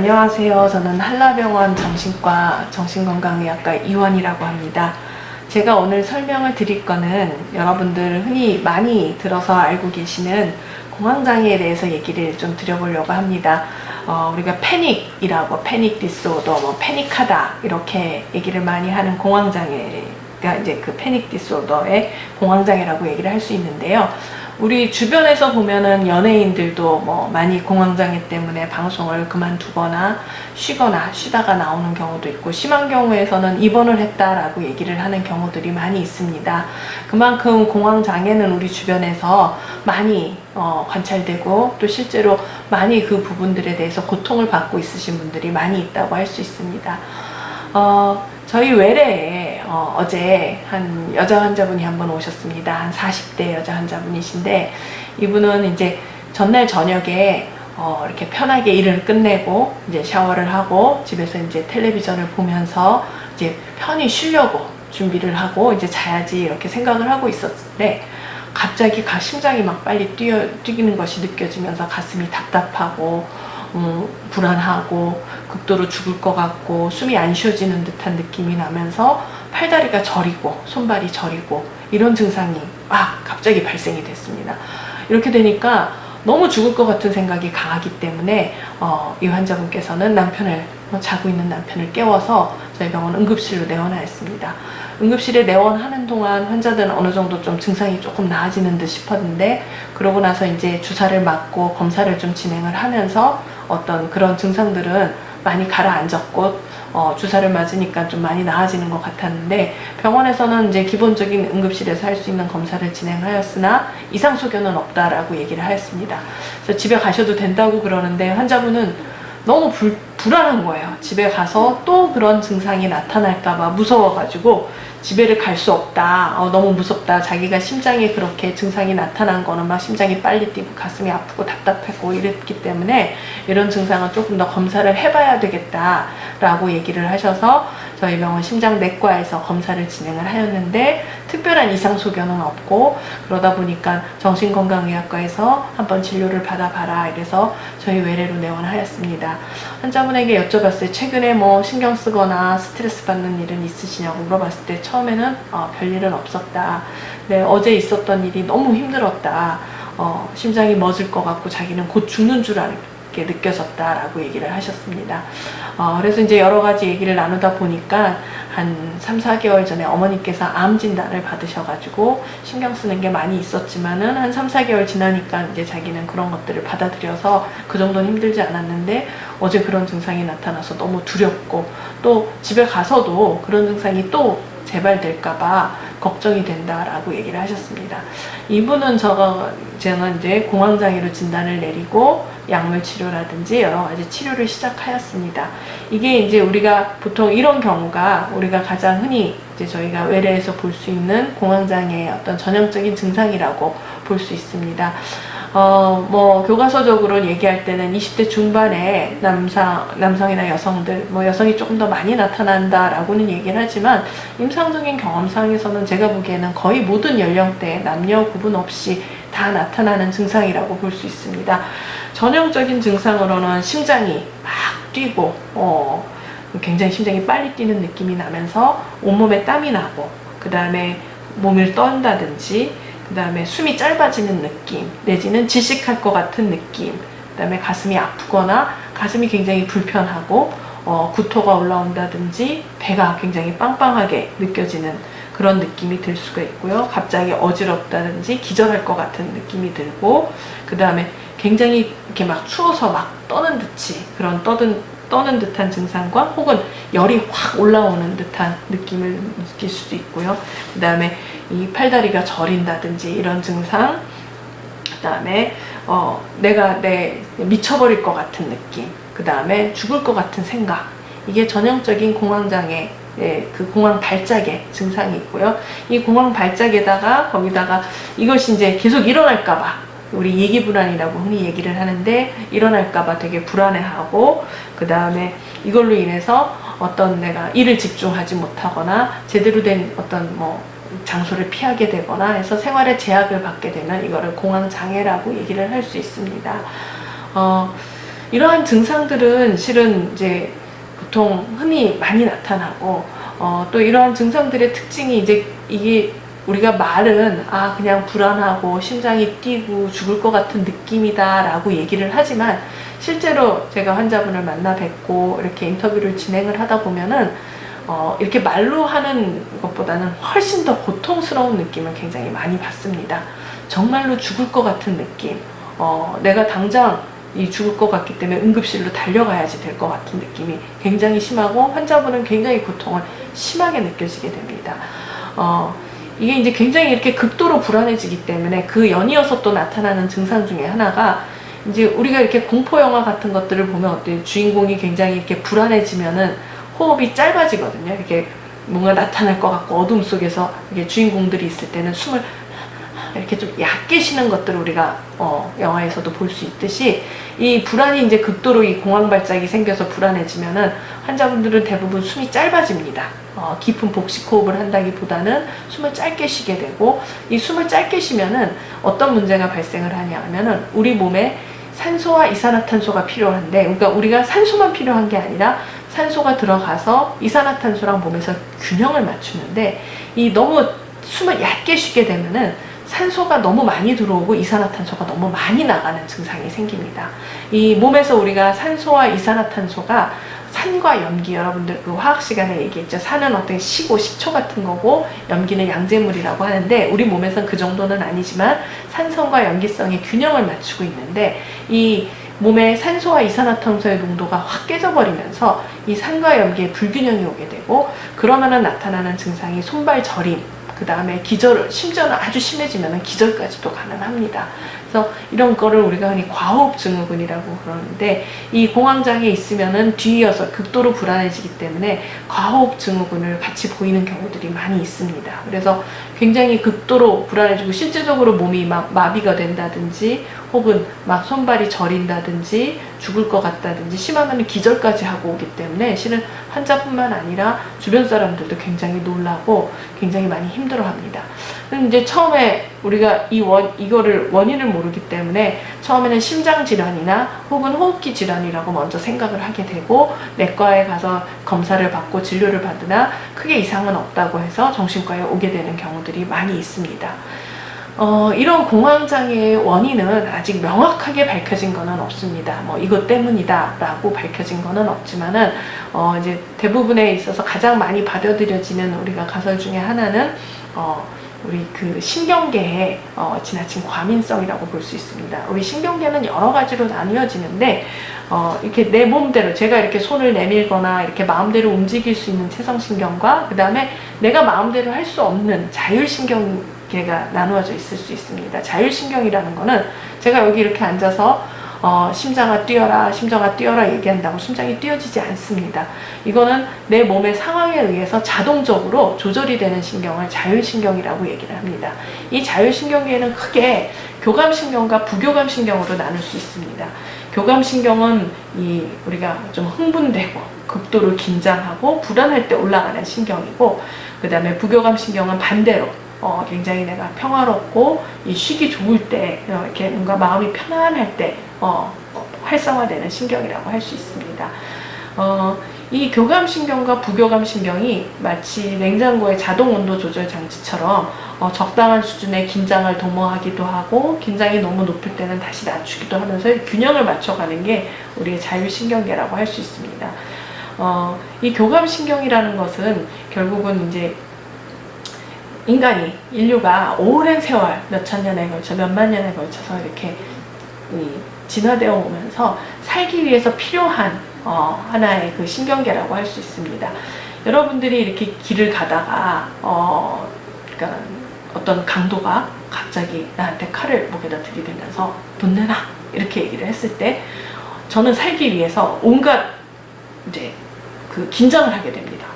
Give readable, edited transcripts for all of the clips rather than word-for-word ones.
안녕하세요. 저는 한라병원 정신과 정신건강의학과 이원이라고 합니다. 제가 오늘 설명을 드릴 거는 여러분들 흔히 많이 들어서 알고 계시는 공황장애에 대해서 얘기를 좀 드려보려고 합니다. 우리가 패닉이라고, 패닉 디스오더, 패닉하다 이렇게 얘기를 많이 하는 공황장애가 이제 그 패닉 디스오더의 공황장애라고 얘기를 할 수 있는데요. 우리 주변에서 보면은 연예인들도 많이 공황장애 때문에 방송을 그만두거나 쉬다가 나오는 경우도 있고, 심한 경우에서는 입원을 했다라고 얘기를 하는 경우들이 많이 있습니다. 그만큼 공황장애는 우리 주변에서 많이 관찰되고, 또 실제로 많이 그 부분들에 대해서 고통을 받고 있으신 분들이 많이 있다고 할 수 있습니다. 저희 외래에 어제 한 여자 환자분이 한 번 오셨습니다. 한 40대 여자 환자분이신데, 이분은 이제 전날 저녁에 이렇게 편하게 일을 끝내고 이제 샤워를 하고 집에서 이제 텔레비전을 보면서 이제 편히 쉬려고 준비를 하고 이제 자야지 이렇게 생각을 하고 있었는데, 갑자기 심장이 막 빨리 뛰는 것이 느껴지면서 가슴이 답답하고 불안하고 극도로 죽을 것 같고 숨이 안 쉬어지는 듯한 느낌이 나면서 팔다리가 저리고 손발이 저리고 이런 증상이 갑자기 발생이 됐습니다. 이렇게 되니까 너무 죽을 것 같은 생각이 강하기 때문에 이 환자분께서는 자고 있는 남편을 깨워서 저희 병원 응급실로 내원하였습니다. 응급실에 내원하는 동안 환자들은 어느 정도 좀 증상이 조금 나아지는 듯 싶었는데, 그러고 나서 이제 주사를 맞고 검사를 좀 진행을 하면서 어떤 그런 증상들은 많이 가라앉았고 주사를 맞으니까 좀 많이 나아지는 것 같았는데, 병원에서는 이제 기본적인 응급실에서 할 수 있는 검사를 진행하였으나 이상 소견은 없다라고 얘기를 하였습니다. 그래서 집에 가셔도 된다고 그러는데, 환자분은 너무 불안한 거예요. 집에 가서 또 그런 증상이 나타날까봐 무서워가지고 집에를 갈 수 없다, 너무 무섭다, 자기가 심장에 그렇게 증상이 나타난 거는 막 심장이 빨리 뛰고 가슴이 아프고 답답하고 이랬기 때문에 이런 증상은 조금 더 검사를 해봐야 되겠다 라고 얘기를 하셔서 저희 병원 심장내과에서 검사를 진행을 하였는데, 특별한 이상 소견은 없고, 그러다 보니까 정신건강의학과에서 한번 진료를 받아봐라 이래서 저희 외래로 내원하였습니다. 환자분에게 여쭤봤어요. 최근에 신경 쓰거나 스트레스 받는 일은 있으시냐고 물어봤을 때 처음에는 별일은 없었다. 네, 어제 있었던 일이 너무 힘들었다. 심장이 멎을 것 같고 자기는 곧 죽는 줄 알게 느껴졌다라고 얘기를 하셨습니다. 그래서 이제 여러 가지 얘기를 나누다 보니까 한 3, 4개월 전에 어머니께서 암 진단을 받으셔가지고 신경 쓰는 게 많이 있었지만은 한 3, 4개월 지나니까 이제 자기는 그런 것들을 받아들여서 그 정도는 힘들지 않았는데, 어제 그런 증상이 나타나서 너무 두렵고, 또 집에 가서도 그런 증상이 또 재발될까봐 걱정이 된다라고 얘기를 하셨습니다. 이분은 제가 이제 공황장애로 진단을 내리고 약물 치료라든지 여러 가지 치료를 시작하였습니다. 이게 이제 우리가 보통 이런 경우가 우리가 가장 흔히 이제 저희가 외래에서 볼 수 있는 공황장애의 어떤 전형적인 증상이라고 볼 수 있습니다. 교과서적으로 얘기할 때는 20대 중반에 남성이나 여성들, 여성이 조금 더 많이 나타난다라고는 얘기를 하지만, 임상적인 경험상에서는 제가 보기에는 거의 모든 연령대, 남녀 구분 없이 다 나타나는 증상이라고 볼 수 있습니다. 전형적인 증상으로는 심장이 막 뛰고, 굉장히 심장이 빨리 뛰는 느낌이 나면서 온몸에 땀이 나고, 그 다음에 몸을 떤다든지, 그 다음에 숨이 짧아지는 느낌, 내지는 질식할 것 같은 느낌, 그 다음에 가슴이 아프거나 가슴이 굉장히 불편하고 구토가 올라온다든지 배가 굉장히 빵빵하게 느껴지는 그런 느낌이 들 수가 있고요. 갑자기 어지럽다든지 기절할 것 같은 느낌이 들고, 그 다음에 굉장히 이렇게 막 추워서 막 떠는 듯한 증상과, 혹은 열이 확 올라오는 듯한 느낌을 느낄 수도 있고요. 그 다음에 이 팔다리가 저린다든지 이런 증상, 그 다음에 내가 미쳐버릴 것 같은 느낌, 그 다음에 죽을 것 같은 생각, 이게 전형적인 공황장애, 그 공황 발작의 증상이 있고요. 이 공황 발작에다가 거기다가 이것이 이제 계속 일어날까봐, 우리 예기불안이라고 흔히 얘기를 하는데, 일어날까봐 되게 불안해하고, 그 다음에 이걸로 인해서 어떤 내가 일을 집중하지 못하거나 제대로 된 어떤 장소를 피하게 되거나 해서 생활에 제약을 받게 되면 이거를 공황장애라고 얘기를 할 수 있습니다. 이러한 증상들은 실은 이제 보통 흔히 많이 나타나고, 또 이러한 증상들의 특징이 이제 이게 우리가 말은 그냥 불안하고 심장이 뛰고 죽을 것 같은 느낌이다 라고 얘기를 하지만, 실제로 제가 환자분을 만나 뵙고 이렇게 인터뷰를 진행을 하다 보면은 이렇게 말로 하는 것보다는 훨씬 더 고통스러운 느낌을 굉장히 많이 받습니다. 정말로 죽을 것 같은 느낌, 내가 당장 죽을 것 같기 때문에 응급실로 달려가야지 될 것 같은 느낌이 굉장히 심하고, 환자분은 굉장히 고통을 심하게 느껴지게 됩니다. 이게 이제 굉장히 이렇게 극도로 불안해지기 때문에 그 연이어서 또 나타나는 증상 중에 하나가, 이제 우리가 이렇게 공포 영화 같은 것들을 보면 어때요? 주인공이 굉장히 이렇게 불안해지면은 호흡이 짧아지거든요. 이렇게 뭔가 나타날 것 같고 어둠 속에서 이렇게 주인공들이 있을 때는 숨을 이렇게 좀 얕게 쉬는 것들을 우리가 영화에서도 볼 수 있듯이, 이 불안이 이제 극도로 이 공황 발작이 생겨서 불안해지면은 환자분들은 대부분 숨이 짧아집니다. 깊은 복식 호흡을 한다기보다는 숨을 짧게 쉬게 되고, 이 숨을 짧게 쉬면은 어떤 문제가 발생을 하냐면은 우리 몸에 산소와 이산화탄소가 필요한데, 그러니까 우리가 산소만 필요한 게 아니라 산소가 들어가서 이산화탄소랑 몸에서 균형을 맞추는데, 이 너무 숨을 얕게 쉬게 되면은 산소가 너무 많이 들어오고 이산화탄소가 너무 많이 나가는 증상이 생깁니다. 이 몸에서 우리가 산소와 이산화탄소가 산과 염기, 여러분들 그 화학 시간에 얘기했죠. 산은 어떤 시고 식초 같은 거고, 염기는 양재물이라고 하는데, 우리 몸에서는 그 정도는 아니지만 산성과 염기성의 균형을 맞추고 있는데, 이 몸에 산소와 이산화탄소의 농도가 확 깨져버리면서 이 산과 염기의 불균형이 오게 되고, 그러면은 나타나는 증상이 손발 저림, 그 다음에 기절, 심지어는 아주 심해지면 기절까지도 가능합니다. 그래서 이런 거를 우리가 흔히 과호흡 증후군이라고 그러는데, 이 공황장애 있으면은 뒤이어서 극도로 불안해지기 때문에 과호흡 증후군을 같이 보이는 경우들이 많이 있습니다. 그래서 굉장히 극도로 불안해지고 실제적으로 몸이 막 마비가 된다든지, 혹은 막 손발이 저린다든지 죽을 것 같다든지, 심하면 기절까지 하고 오기 때문에 실은 환자뿐만 아니라 주변 사람들도 굉장히 놀라고 굉장히 많이 힘들어합니다. 이제 처음에 우리가 이거를 원인을 모르기 때문에 처음에는 심장 질환이나 혹은 호흡기 질환이라고 먼저 생각을 하게 되고, 내과에 가서 검사를 받고 진료를 받으나 크게 이상은 없다고 해서 정신과에 오게 되는 경우들이 많이 있습니다. 이런 공황장애의 원인은 아직 명확하게 밝혀진 거는 없습니다. 이것 때문이다 라고 밝혀진 거는 없지만은, 이제 대부분에 있어서 가장 많이 받아들여지는 우리가 가설 중에 하나는, 우리 그 신경계의 지나친 과민성이라고 볼 수 있습니다. 우리 신경계는 여러 가지로 나뉘어지는데, 이렇게 내 몸대로 제가 이렇게 손을 내밀거나 이렇게 마음대로 움직일 수 있는 체성신경과, 그 다음에 내가 마음대로 할 수 없는 자율신경계가 나누어져 있을 수 있습니다. 자율신경이라는 거는 제가 여기 이렇게 앉아서 심장아 뛰어라, 심장아 뛰어라 얘기한다고 심장이 뛰어지지 않습니다. 이거는 내 몸의 상황에 의해서 자동적으로 조절이 되는 신경을 자율신경이라고 얘기를 합니다. 이 자율신경계에는 크게 교감신경과 부교감신경으로 나눌 수 있습니다. 교감신경은 우리가 좀 흥분되고 극도로 긴장하고 불안할 때 올라가는 신경이고, 그 다음에 부교감신경은 반대로 굉장히 내가 평화롭고 쉬기 좋을 때, 이렇게 뭔가 마음이 편안할 때 활성화되는 신경이라고 할 수 있습니다. 이 교감신경과 부교감신경이 마치 냉장고의 자동 온도 조절 장치처럼 적당한 수준의 긴장을 도모하기도 하고, 긴장이 너무 높을 때는 다시 낮추기도 하면서 균형을 맞춰가는 게 우리의 자율신경계라고 할 수 있습니다. 이 교감신경이라는 것은 결국은 이제 인류가 오랜 세월, 몇천 년에 걸쳐, 몇만 년에 걸쳐서 이렇게 진화되어 오면서 살기 위해서 필요한 하나의 그 신경계라고 할 수 있습니다. 여러분들이 이렇게 길을 가다가 그러니까 어떤 강도가 갑자기 나한테 칼을 목에다 들이대면서 돈 내놔 이렇게 얘기를 했을 때, 저는 살기 위해서 온갖 이제 그 긴장을 하게 됩니다.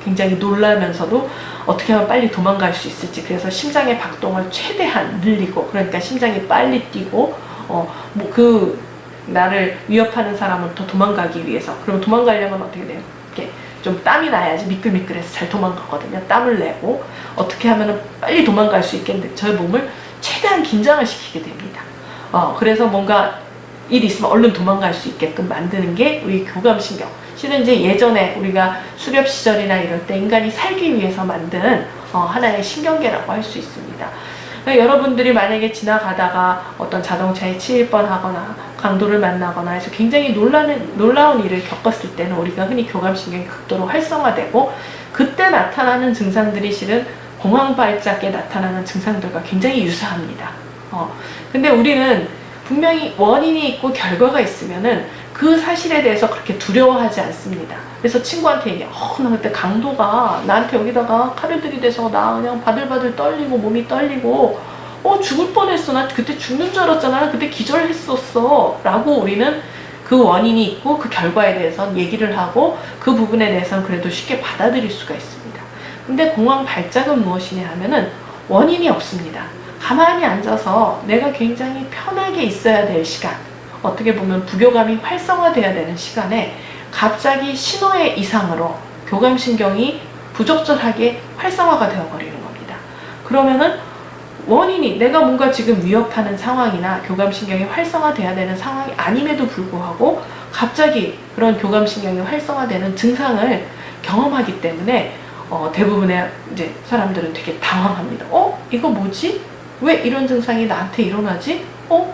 굉장히 놀라면서도 어떻게 하면 빨리 도망갈 수 있을지, 그래서 심장의 박동을 최대한 늘리고, 그러니까 심장이 빨리 뛰고, 그 나를 위협하는 사람부터 도망가기 위해서. 그럼 도망가려면 어떻게 돼요? 이렇게 좀 땀이 나야지 미끌미끌해서 잘 도망가거든요. 땀을 내고 어떻게 하면 빨리 도망갈 수 있겠는데, 저의 몸을 최대한 긴장을 시키게 됩니다. 그래서 뭔가 일 있으면 얼른 도망갈 수 있게끔 만드는 게 우리 교감신경. 실은 이제 예전에 우리가 수렵 시절이나 이럴 때 인간이 살기 위해서 만든 하나의 신경계라고 할 수 있습니다. 그러니까 여러분들이 만약에 지나가다가 어떤 자동차에 치일 뻔하거나 강도를 만나거나 해서 굉장히 놀라운 일을 겪었을 때는 우리가 흔히 교감신경이 극도로 활성화되고, 그때 나타나는 증상들이 실은 공황발작에 나타나는 증상들과 굉장히 유사합니다. 근데 우리는 분명히 원인이 있고 결과가 있으면은 그 사실에 대해서 그렇게 두려워하지 않습니다. 그래서 친구한테 얘기해. 나 그때 강도가 나한테 여기다가 칼을 들이대서 나 그냥 바들바들 떨리고 몸이 떨리고 죽을 뻔했어. 나 그때 죽는 줄 알았잖아. 그때 기절했었어. 라고 우리는 그 원인이 있고 그 결과에 대해서는 얘기를 하고 그 부분에 대해서는 그래도 쉽게 받아들일 수가 있습니다. 근데 공황 발작은 무엇이냐 하면은 원인이 없습니다. 가만히 앉아서 내가 굉장히 편하게 있어야 될 시간, 어떻게 보면 부교감이 활성화돼야 되는 시간에 갑자기 신호의 이상으로 교감신경이 부적절하게 활성화가 되어버리는 겁니다. 그러면은 원인이 내가 뭔가 지금 위협하는 상황이나 교감신경이 활성화돼야 되는 상황이 아님에도 불구하고 갑자기 그런 교감신경이 활성화되는 증상을 경험하기 때문에 대부분의 이제 사람들은 되게 당황합니다. 이거 뭐지? 왜 이런 증상이 나한테 일어나지?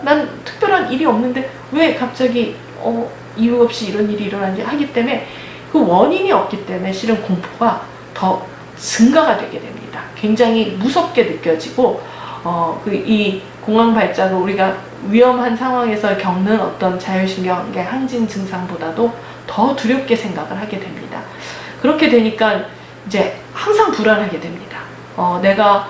난 특별한 일이 없는데 왜 갑자기 이유 없이 이런 일이 일어나는지 하기 때문에 그 원인이 없기 때문에 실은 공포가 더 증가가 되게 됩니다. 굉장히 무섭게 느껴지고 이 공황 발작을 우리가 위험한 상황에서 겪는 어떤 자율신경의 항진 증상보다도 더 두렵게 생각을 하게 됩니다. 그렇게 되니까 이제 항상 불안하게 됩니다. 내가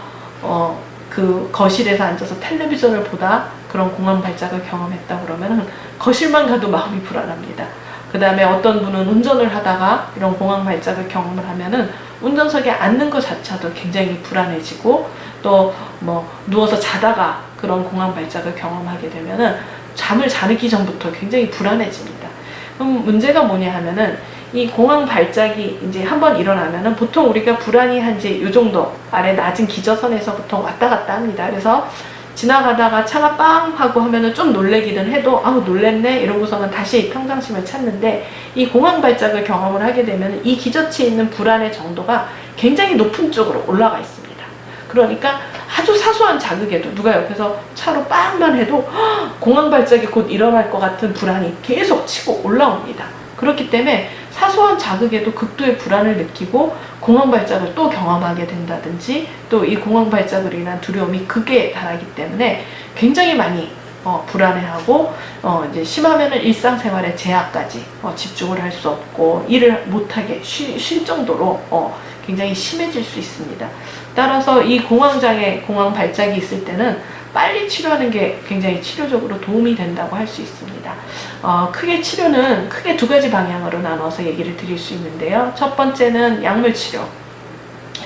그 거실에서 앉아서 텔레비전을 보다 그런 공황 발작을 경험했다 그러면 거실만 가도 마음이 불안합니다. 그 다음에 어떤 분은 운전을 하다가 이런 공황 발작을 경험을 하면은 운전석에 앉는 것 자체도 굉장히 불안해지고, 또 뭐 누워서 자다가 그런 공황 발작을 경험하게 되면은 잠을 자기 전부터 굉장히 불안해집니다. 그럼 문제가 뭐냐 하면은 이 공황 발작이 이제 한번 일어나면은 보통 우리가 불안이 한 이제 요 정도 아래 낮은 기저선에서 보통 왔다 갔다 합니다. 그래서 지나가다가 차가 빵 하고 하면은 좀 놀래기는 해도 놀랬네 이러고서는 다시 평상심을 찾는데, 이 공황 발작을 경험을 하게 되면 이 기저치에 있는 불안의 정도가 굉장히 높은 쪽으로 올라가 있습니다. 그러니까 아주 사소한 자극에도 누가 옆에서 차로 빵만 해도 공황 발작이 곧 일어날 것 같은 불안이 계속 치고 올라옵니다. 그렇기 때문에 사소한 자극에도 극도의 불안을 느끼고 공황 발작을 또 경험하게 된다든지, 또 이 공황 발작으로 인한 두려움이 극에 달하기 때문에 굉장히 많이 불안해하고 이제 심하면은 일상생활의 제약까지 집중을 할 수 없고 일을 못하게 쉴 정도로 굉장히 심해질 수 있습니다. 따라서 이 공황장애, 공황 발작이 있을 때는 빨리 치료하는 게 굉장히 치료적으로 도움이 된다고 할 수 있습니다. 크게 치료는 크게 두 가지 방향으로 나눠서 얘기를 드릴 수 있는데요. 첫 번째는 약물 치료.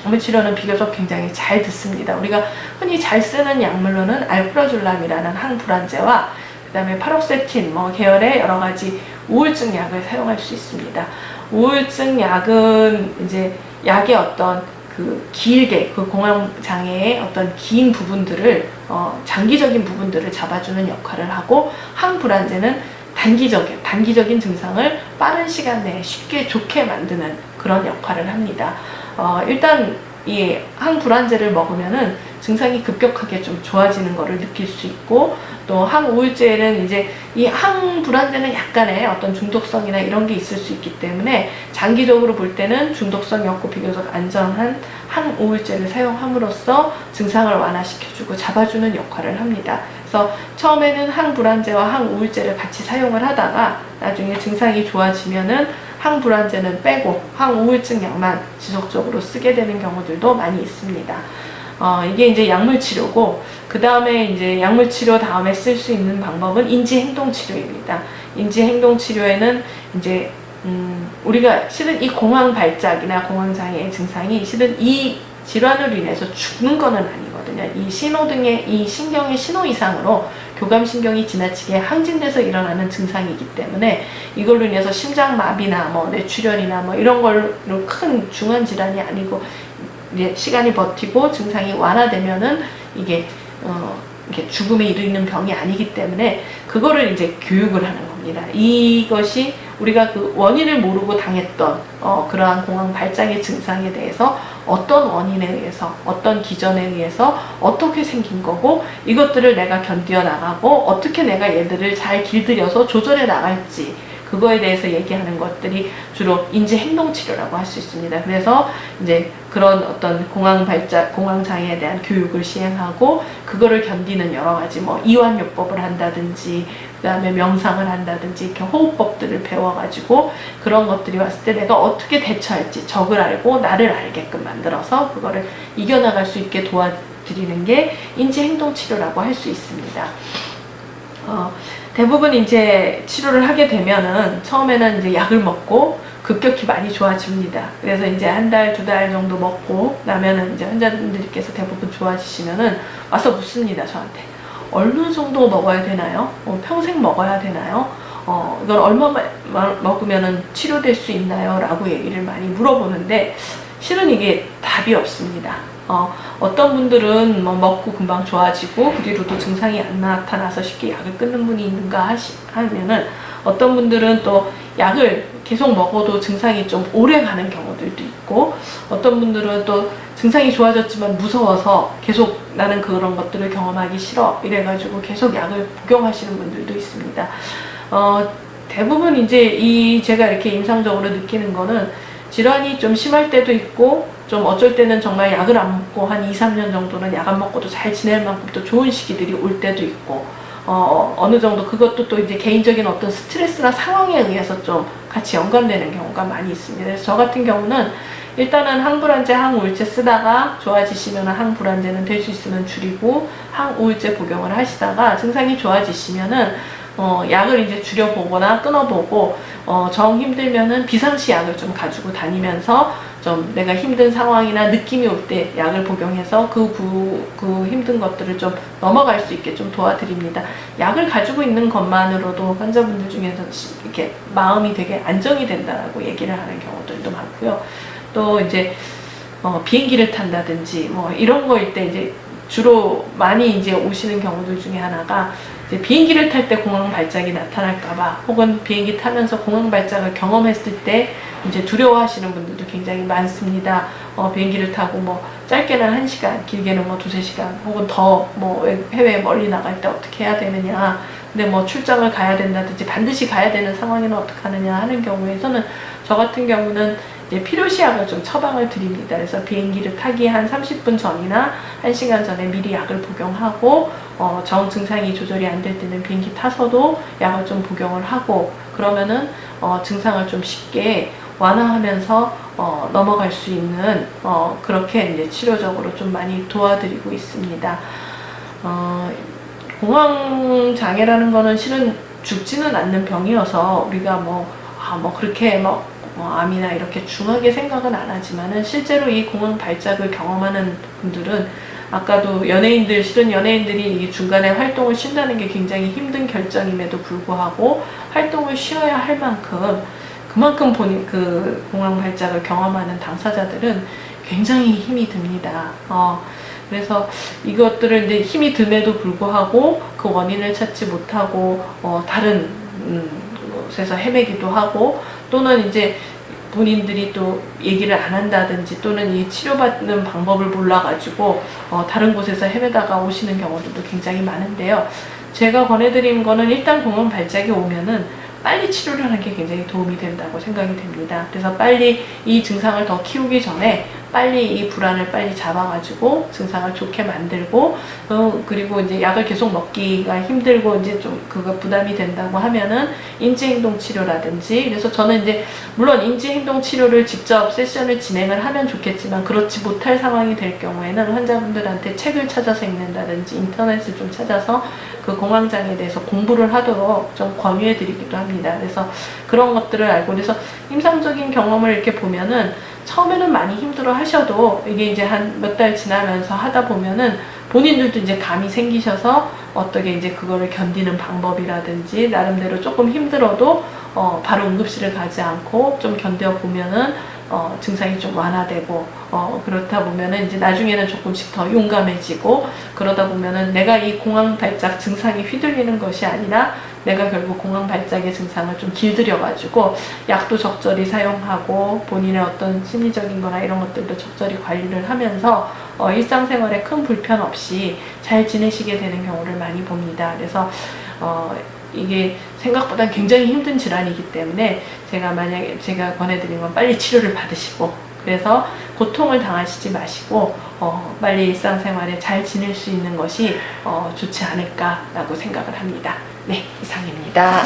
약물 치료는 비교적 굉장히 잘 듣습니다. 우리가 흔히 잘 쓰는 약물로는 알프라졸람이라는 항불안제와 그다음에 파록세틴 계열의 여러 가지 우울증 약을 사용할 수 있습니다. 우울증 약은 이제 약의 어떤 길게 공황 장애의 어떤 긴 부분들을 장기적인 부분들을 잡아주는 역할을 하고, 항불안제는 단기적인 증상을 빠른 시간 내에 쉽게 좋게 만드는 그런 역할을 합니다. 일단 이 항불안제를 먹으면은 증상이 급격하게 좀 좋아지는 것을 느낄 수 있고, 또 항우울제는 이제 이 항불안제는 약간의 어떤 중독성이나 이런 게 있을 수 있기 때문에 장기적으로 볼 때는 중독성이 없고 비교적 안전한 항우울제를 사용함으로써 증상을 완화시켜주고 잡아주는 역할을 합니다. 그래서 처음에는 항불안제와 항우울제를 같이 사용을 하다가 나중에 증상이 좋아지면은 항불안제는 빼고 항우울증 약만 지속적으로 쓰게 되는 경우들도 많이 있습니다. 이게 이제 약물 치료고, 그 다음에 이제 약물 치료 다음에 쓸 수 있는 방법은 인지행동 치료입니다. 인지행동 치료에는 이제 우리가 실은 이 공황 발작이나 공황 장애의 증상이 실은 이 질환으로 인해서 죽는 거는 아니거든요. 이 신호등의 이 신경의 신호 이상으로 교감신경이 지나치게 항진돼서 일어나는 증상이기 때문에 이걸로 인해서 심장마비나 뇌출혈이나 이런 걸로 큰 중한 질환이 아니고, 이제 시간이 버티고 증상이 완화되면은 이게 죽음에 이르는 병이 아니기 때문에 그거를 이제 교육을 하는 겁니다. 이것이 우리가 그 원인을 모르고 당했던 그러한 공황 발작의 증상에 대해서 어떤 원인에 의해서, 어떤 기전에 의해서 어떻게 생긴 거고, 이것들을 내가 견뎌 나가고 어떻게 내가 얘들을 잘 길들여서 조절해 나갈지, 그거에 대해서 얘기하는 것들이 주로 인지행동치료라고 할 수 있습니다. 그래서 이제 그런 어떤 공황 발작, 공황 장애에 대한 교육을 시행하고, 그거를 견디는 여러 가지 뭐 이완요법을 한다든지, 그 다음에 명상을 한다든지, 이렇게 호흡법들을 배워가지고 그런 것들이 왔을 때 내가 어떻게 대처할지 적을 알고 나를 알게끔 만들어서 그거를 이겨나갈 수 있게 도와드리는 게 인지행동치료라고 할 수 있습니다. 대부분 이제 치료를 하게 되면은 처음에는 이제 약을 먹고 급격히 많이 좋아집니다. 그래서 이제 한 달, 두 달 정도 먹고 나면은 이제 환자분들께서 대부분 좋아지시면은 와서 묻습니다, 저한테. 어느 정도 먹어야 되나요? 평생 먹어야 되나요? 이걸 얼마 먹으면은 치료될 수 있나요? 라고 얘기를 많이 물어보는데, 실은 이게 답이 없습니다. 어떤 분들은 뭐 먹고 금방 좋아지고 그 뒤로도 증상이 안 나타나서 쉽게 약을 끊는 분이 있는가 하면은, 어떤 분들은 또 약을 계속 먹어도 증상이 좀 오래 가는 경우들도 있고, 어떤 분들은 또 증상이 좋아졌지만 무서워서 계속 나는 그런 것들을 경험하기 싫어 이래가지고 계속 약을 복용하시는 분들도 있습니다. 대부분 이제 제가 이렇게 임상적으로 느끼는 거는, 질환이 좀 심할 때도 있고, 좀 어쩔 때는 정말 약을 안 먹고 한 2, 3년 정도는 약 안 먹고도 잘 지낼 만큼 또 좋은 시기들이 올 때도 있고, 어느 정도 그것도 또 이제 개인적인 어떤 스트레스나 상황에 의해서 좀 같이 연관되는 경우가 많이 있습니다. 그래서 저 같은 경우는 일단은 항불안제, 항우울제 쓰다가 좋아지시면 항불안제는 될 수 있으면 줄이고 항우울제 복용을 하시다가 증상이 좋아지시면은 약을 이제 줄여보거나 끊어보고, 정 힘들면은 비상시 약을 좀 가지고 다니면서 좀 내가 힘든 상황이나 느낌이 올 때 약을 복용해서 그 힘든 것들을 좀 넘어갈 수 있게 좀 도와드립니다. 약을 가지고 있는 것만으로도 환자분들 중에서 이렇게 마음이 되게 안정이 된다라고 얘기를 하는 경우들도 많고요. 또 이제 비행기를 탄다든지 뭐 이런 거일 때 이제 주로 많이 이제 오시는 경우들 중에 하나가, 이제 비행기를 탈 때 공황 발작이 나타날까봐, 혹은 비행기 타면서 공황 발작을 경험했을 때 이제 두려워하시는 분들도 굉장히 많습니다. 비행기를 타고 뭐 짧게는 1시간, 길게는 뭐 2~3시간, 혹은 더 뭐 해외 멀리 나갈 때 어떻게 해야 되느냐, 근데 뭐 출장을 가야 된다든지 반드시 가야 되는 상황에는 어떻게 하느냐 하는 경우에서는, 저 같은 경우는 이제 필요시약을 좀 처방을 드립니다. 그래서 비행기를 타기 한 30분 전이나 1시간 전에 미리 약을 복용하고, 정 증상이 조절이 안 될 때는 비행기 타서도 약을 좀 복용을 하고, 그러면은 증상을 좀 쉽게 완화하면서 넘어갈 수 있는, 그렇게 이제 치료적으로 좀 많이 도와드리고 있습니다. 공황 장애라는 거는 실은 죽지는 않는 병이어서 우리가 그렇게 암이나 이렇게 중하게 생각은 안 하지만은, 실제로 이 공황 발작을 경험하는 분들은, 아까도 실은 연예인들이 이 중간에 활동을 쉰다는 게 굉장히 힘든 결정임에도 불구하고 활동을 쉬어야 할 만큼, 그만큼 본인 그 공황 발작을 경험하는 당사자들은 굉장히 힘이 듭니다. 그래서 이것들을 이제 힘이 듦에도 불구하고 그 원인을 찾지 못하고 다른 곳에서 헤매기도 하고, 또는 이제 본인들이 또 얘기를 안 한다든지, 또는 이 치료받는 방법을 몰라가지고 다른 곳에서 헤매다가 오시는 경우들도 굉장히 많은데요. 제가 권해드린 거는, 일단 공황 발작이 오면은 빨리 치료를 하는 게 굉장히 도움이 된다고 생각이 됩니다. 그래서 빨리 이 증상을 더 키우기 전에 빨리 이 불안을 빨리 잡아가지고 증상을 좋게 만들고, 그리고 이제 약을 계속 먹기가 힘들고 이제 좀 그거 부담이 된다고 하면은 인지행동 치료라든지, 그래서 저는 이제 물론 인지행동 치료를 직접 세션을 진행을 하면 좋겠지만, 그렇지 못할 상황이 될 경우에는 환자분들한테 책을 찾아서 읽는다든지 인터넷을 좀 찾아서 그 공황장애에 대해서 공부를 하도록 좀 권유해 드리기도 합니다. 그래서 그런 것들을 알고, 그래서 임상적인 경험을 이렇게 보면은 처음에는 많이 힘들어 하셔도 이게 이제 한 몇 달 지나면서 하다 보면은 본인들도 이제 감이 생기셔서 어떻게 이제 그거를 견디는 방법이라든지, 나름대로 조금 힘들어도 바로 응급실을 가지 않고 좀 견뎌 보면은 증상이 좀 완화되고, 그렇다 보면은 이제 나중에는 조금씩 더 용감해지고, 그러다 보면은 내가 이 공황 발작 증상이 휘둘리는 것이 아니라 내가 결국 공황 발작의 증상을 좀 길들여가지고 약도 적절히 사용하고 본인의 어떤 심리적인 거나 이런 것들도 적절히 관리를 하면서 일상생활에 큰 불편 없이 잘 지내시게 되는 경우를 많이 봅니다. 그래서 이게 생각보다 굉장히 힘든 질환이기 때문에 만약에 제가 권해드린 건 빨리 치료를 받으시고, 그래서 고통을 당하시지 마시고 빨리 일상생활에 잘 지낼 수 있는 것이 좋지 않을까라고 생각을 합니다. 네, 이상입니다.